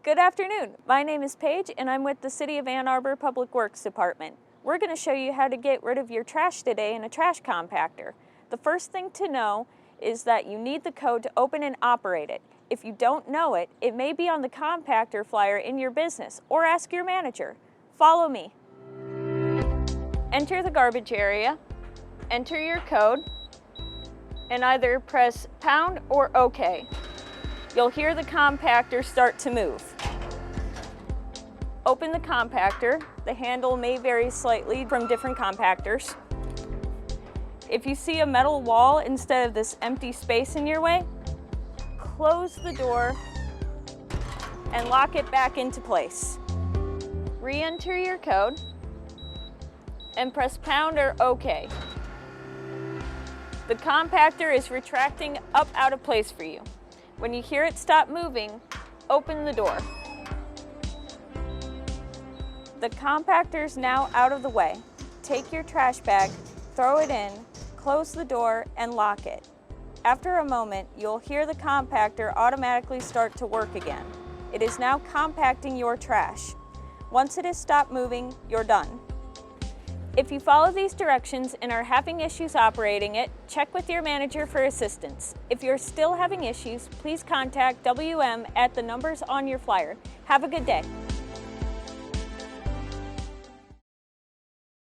Good afternoon. My name is Paige and I'm with the City of Ann Arbor Public Works Department. We're going to show you how to get rid of your trash today in a trash compactor. The first thing to know is that you need the code to open and operate it. If you don't know it, it may be on the compactor flyer in your business, or ask your manager. Follow me. Enter the garbage area, enter your code, and either press pound or OK. You'll hear the compactor start to move. Open the compactor. The handle may vary slightly from different compactors. If you see a metal wall instead of this empty space in your way, close the door and lock it back into place. Re-enter your code and press pound or OK. The compactor is retracting up out of place for you. When you hear it stop moving, open the door. The compactor is now out of the way. Take your trash bag, throw it in, close the door, and lock it. After a moment, you'll hear the compactor automatically start to work again. It is now compacting your trash. Once it has stopped moving, you're done. If you follow these directions and are having issues operating it, check with your manager for assistance. If you're still having issues, please contact WM at the numbers on your flyer. Have a good day.